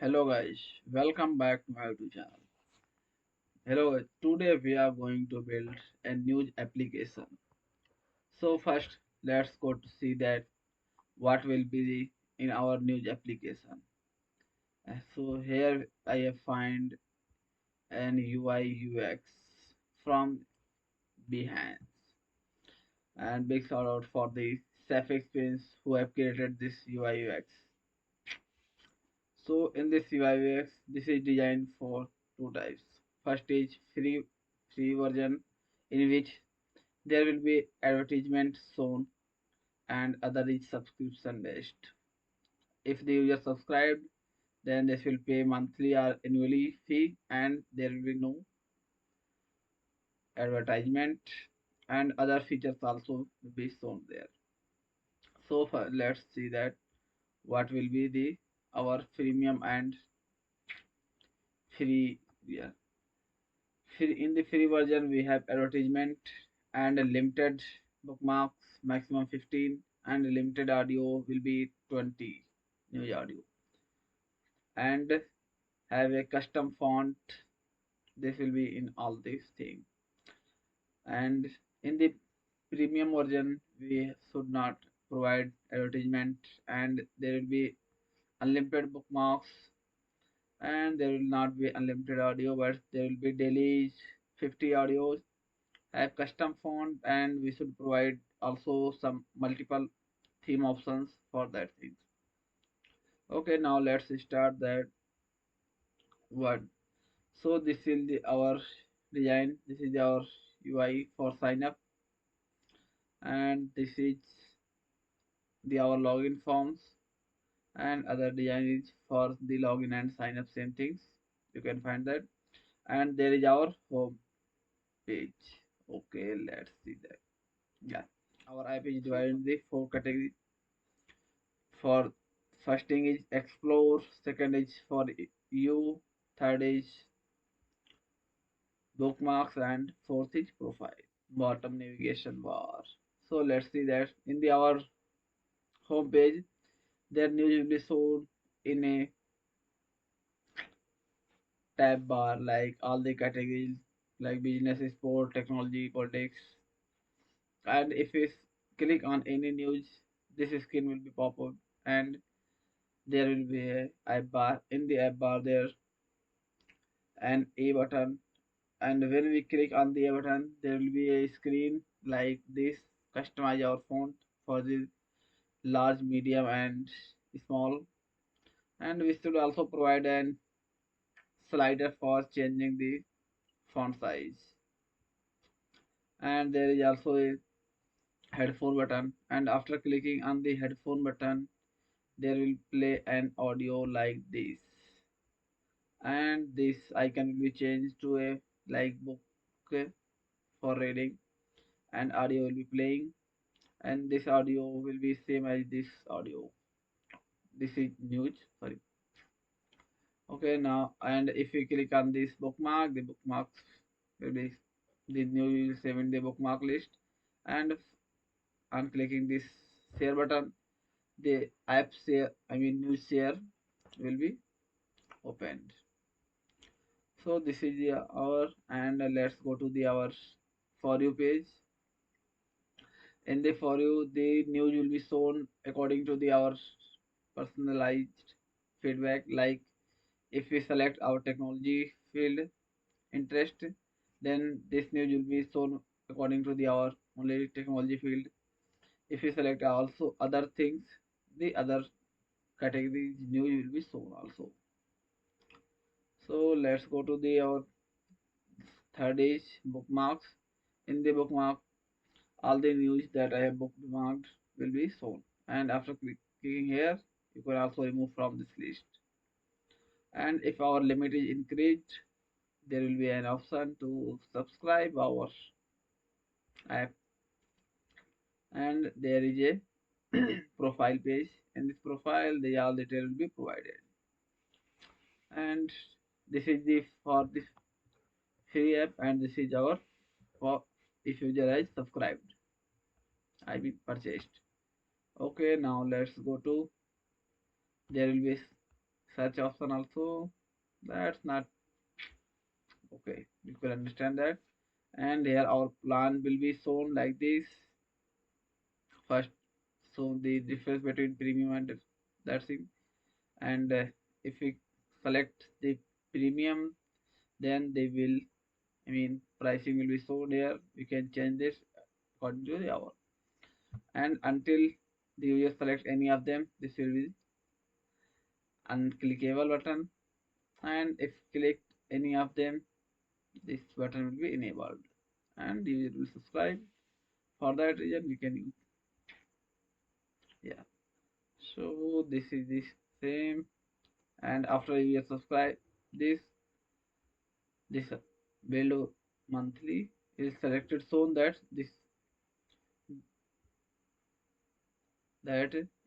Hello guys, welcome back to my YouTube channel. Hello, today we are going to build a news application. So first, let's go to see that what will be in our news application. So here I have find an UI UX from Behance, and big shout out for the Safe Experience who have created this UI UX. So in this UI UX, this is designed for two types. First is free version in which there will be advertisement shown, and other is subscription based. If the user subscribed, then they will pay monthly or annually fee and there will be no advertisement, and other features also will be shown there. So let's see that what will be the our premium and free. Yeah, in the free version we have advertisement and a limited bookmarks maximum 15, and limited audio will be 20 news audio, and have a custom font. This will be in all these things. And in the premium version we should not provide advertisement, and there will be unlimited bookmarks, and there will not be unlimited audio, but there will be daily 50 audios, have custom font, and we should provide also some multiple theme options for that thing. Okay, now let's start that what. So this is our design. This is our UI for sign up, and this is the our login forms, and other design is for the login and sign up, same things. You can find that, and there is our home page. Okay, let's see that. Yeah, our app is divided in the four categories. For first thing is explore, second is for you, third is bookmarks, and fourth is profile. Bottom navigation bar. So let's see that in the our home page, their news will be shown in a tab bar like all the categories like business, sport, technology, politics. And if we click on any news, this screen will be pop up, and there will be a app bar. In the app bar, there an A button, and when we click on the A button, there will be a screen like this. Customize our font for the large, medium, and small, and we should also provide an slider for changing the font size. And there is also a headphone button, and after clicking on the headphone button, there will play an audio like this, and this icon will be changed to a like book for reading, and audio will be playing, and this audio will be same as this audio. This is news, sorry. Okay, now, and if we click on this bookmark, the bookmarks will be the new will save in the bookmark list, and on clicking this share button, the app share, I mean news share, will be opened. So this is the our, and let's go to the our for you page. In the for you, the news will be shown according to the our personalized feedback. Like if we select our technology field interest, then this news will be shown according to the our only technology field. If we select also other things, the other category news will be shown also. So let's go to the our third is bookmarks. In the bookmark, all the news that I have bookmarked will be shown. And after clicking here, you can also remove from this list. And if our limit is increased, there will be an option to subscribe our app. And there is a profile page. In this profile, the all detail will be provided. And this is the for this free app, and this is our for if user has subscribed, I be purchased. Okay, now let's go to there will be search option also. That's not okay. You can understand that. And here our plan will be shown like this. First, so the difference between premium and that's it. And if we select the premium, then they will, I mean, pricing will be shown here. We can change this according to the hour. And until the user select any of them, this will be unclickable button. And if click any of them, this button will be enabled. And the user will subscribe. For that reason, we can use, yeah. So this is the same. And after you subscribe, this build monthly is selected so that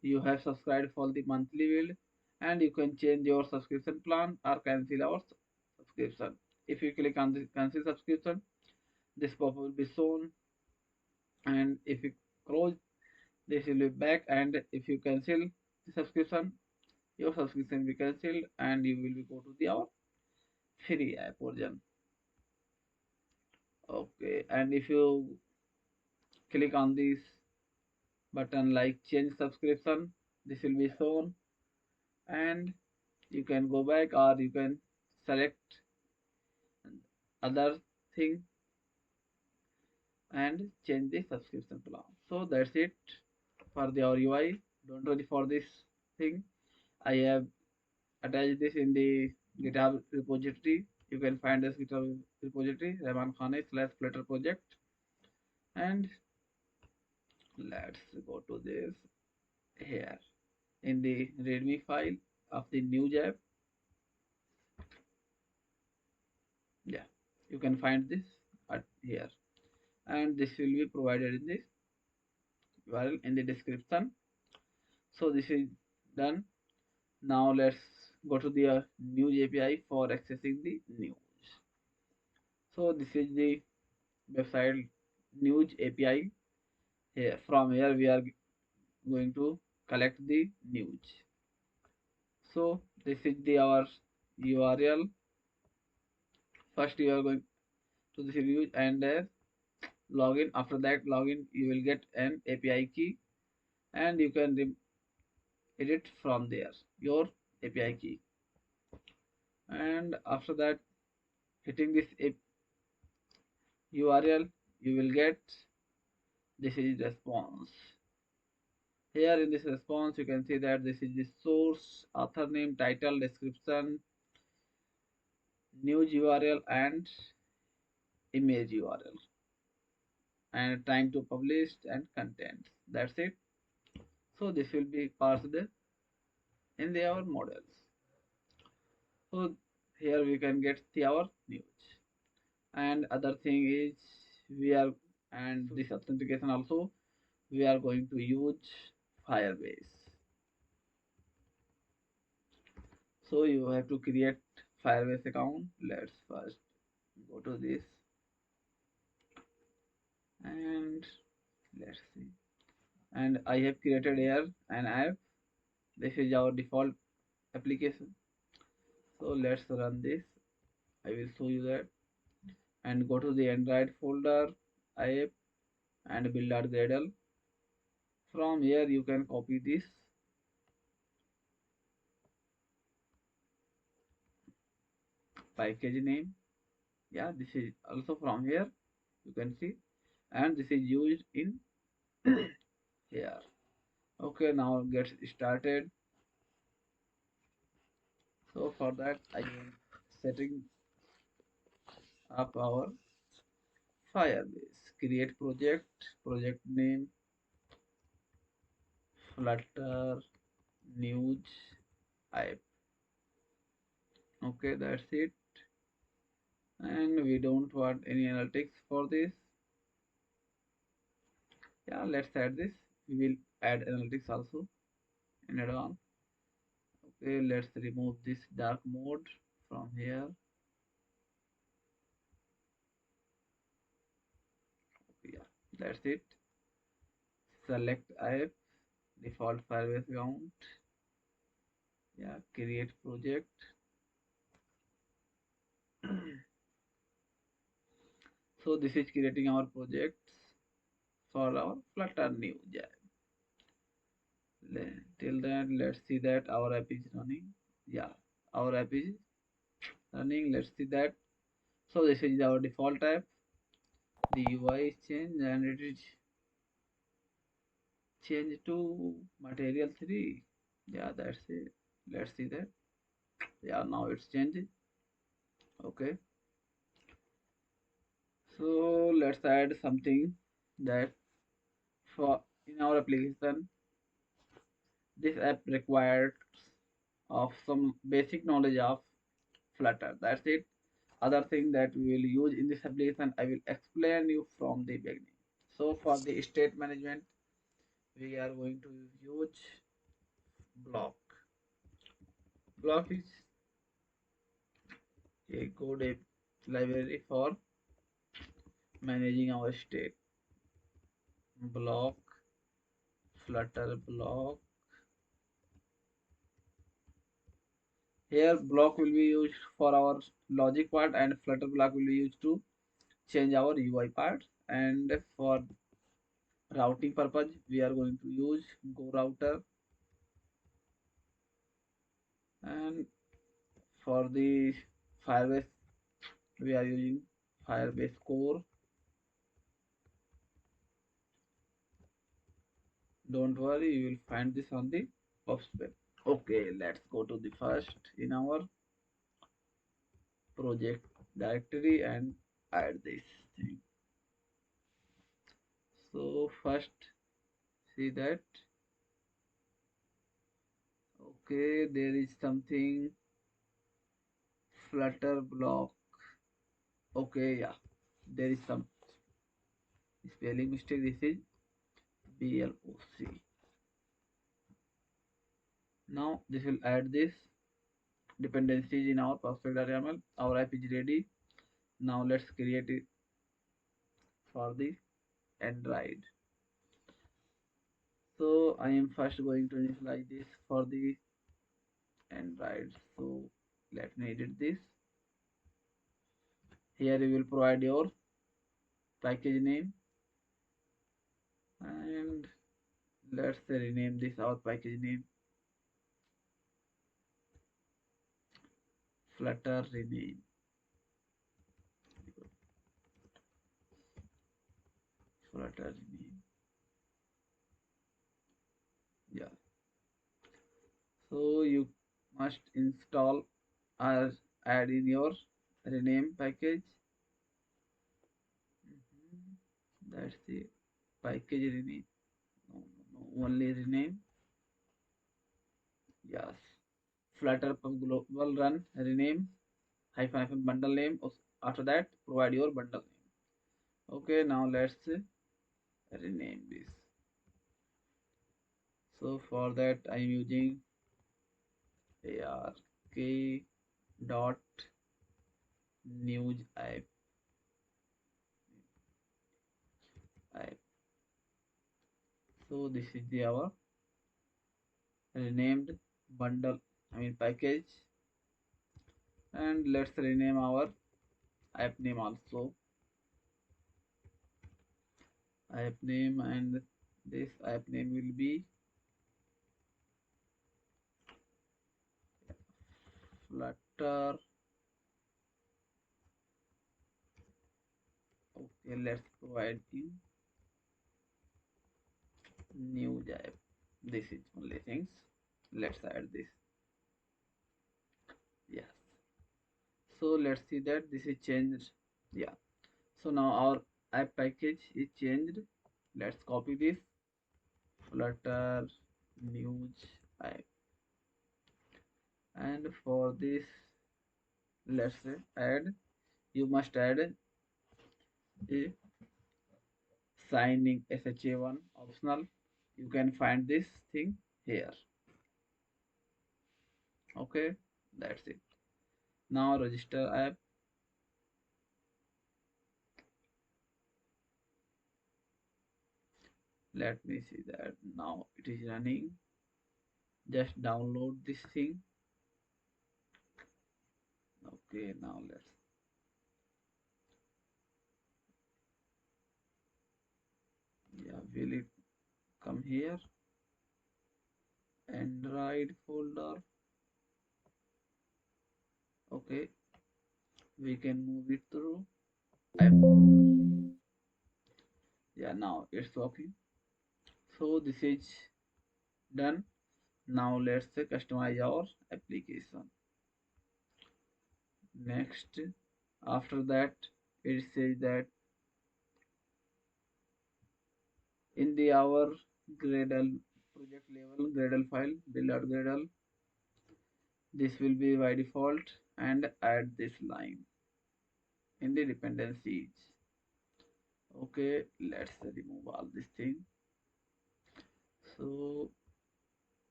you have subscribed for the monthly build, and you can change your subscription plan or cancel our subscription. If you click on the cancel subscription, this pop will be shown, and if you close, this will be back. And if you cancel the subscription, your subscription will be cancelled, and you will be go to the our free app version. Okay, and if you click on this button like change subscription, this will be shown, and you can go back or you can select other thing and change the subscription plan. So that's it for the our UI. Don't worry for this thing. I have attached this in the GitHub repository. You can find this GitHub repository Rahman Khan slash Flutter Project. And let's go to this here in the readme file of the news app. Yeah, you can find this at here, and this will be provided in this URL in the description. So this is done. Now let's go to the news API for accessing the news. So this is the website news API. Here from here we are going to collect the news. So this is the our URL. First you are going to the news and login. After that login, you will get an API key, and you can edit from there your API key. And after that, hitting this URL, you will get this is response. Here in this response, you can see that this is the source, author name, title, description, news URL, and image URL, and time to publish and content. That's it. So this will be parsed in our models. So here we can get our news. And other thing is we are, and this authentication also, we are going to use Firebase. So you have to create Firebase account. Let's first go to this and let's see. And I have created here an app. This is our default application. So let's run this. I will show you that. And go to the Android folder, app, and build.gradle. From here you can copy this package name. Yeah, this is also from here, you can see, and this is used in here. Okay, now get started. So for that I am setting up our Firebase. Create project name Flutter News App. Okay, that's it. And we don't want any analytics for this. Yeah, let's add this. We will add analytics also in advance. Okay, let's remove this dark mode from here. Yeah, that's it. Select app, default Firebase account. Yeah, create project. So this is creating our projects for our Flutter News app. Till then, let's see that our app is running. Yeah, our app is running. Let's see that. So this is our default app. The UI is changed and it is changed to Material 3. Yeah, that's it. Let's see that. Yeah, now it's changed. Okay. So let's add something that for in our application, this app requires of some basic knowledge of Flutter. That's it. Other thing that we will use in this application, I will explain you from the beginning. So for the state management, we are going to use block. Block is a code app library for managing our state. Block, Flutter block. Here block will be used for our logic part and Flutter block will be used to change our UI part. And for routing purpose, we are going to use Go router. And for the Firebase, we are using Firebase core. Don't worry, you will find this on the PubSpec. Okay, let's go to the first in our project directory and add this thing. So first, see that. Okay, there is something Flutter block. Okay, yeah, there is some spelling mistake. This is BLOC. Now this will add this dependencies in our prospect.yml. Our app is ready. Now let's create it for the Android. So I am first going to initialize this for the Android. So let me edit this. Here you will provide your package name and let's rename this our package name Flutter rename. Flutter rename. Yeah. So you must install or add in your rename package. That's the package rename. No, no, no, only rename. Yes. Flutter global run rename hyphen bundle name. After that, provide your bundle name. Okay, now let's rename this. So for that, I am using ARK dot news app. So this is the our renamed bundle. I mean package, and let's rename our app name also. App name and this app name will be Flutter. Okay, let's provide in news app. This is only things. Let's add this. Yes. So let's see that this is changed. Yeah. So now our app package is changed. Let's copy this Flutter News app. And for this, let's say add. You must add a signing SHA1 optional. You can find this thing here. Okay, that's it. Now register app. Let me see that now it is running. Just download this thing. Okay, now let's, yeah, will it come here? Android folder. Okay, we can move it through app folder. Yeah, now it's working. So this is done. Now let's customize our application. Next, after that, it says that in the our Gradle project level Gradle file build.gradle, this will be by default, and add this line in the dependencies. Okay, let's remove all this thing. So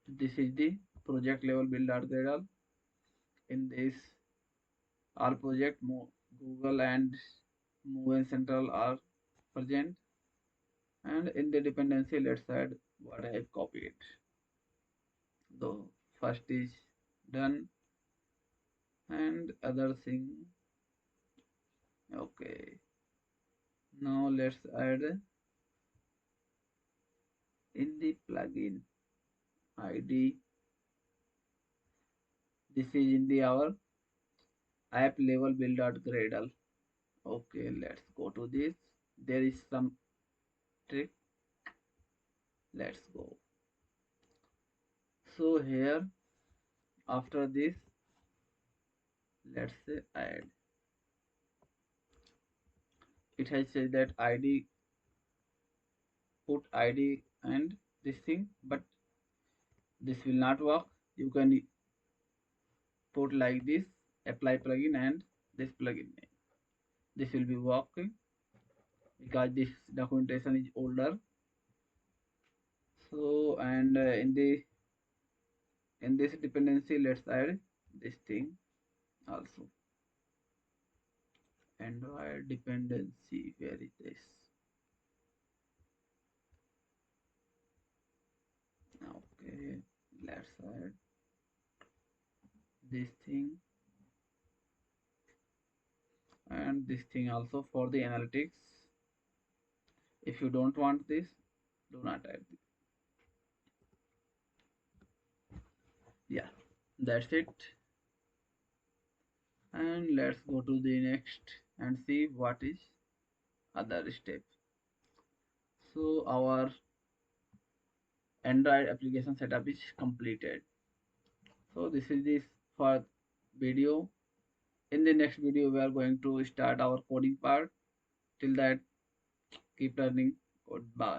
this is the project level build.gradle. In this, all project Google and Move and Central are present, and in the dependency, let's add what I have copied. The first is done, and other thing. Okay, now let's add in the plugin ID. This is in the our app level build.gradle. Okay, let's go to this. There is some trick. Let's go. So here, after this, let's say add. It has said that ID, put ID and this thing, but this will not work. You can put like this, apply plugin and this plugin name. This will be working because this documentation is older. So, and in this dependency, let's add this thing also. Android dependency, where is this? Okay, let's add this thing and this thing also for the analytics. If you don't want this, do not add this. Yeah, that's it. And let's go to the next and see what is other step. So our Android application setup is completed. So this is this for video. In the next video, we are going to start our coding part. Till that, keep learning. Goodbye.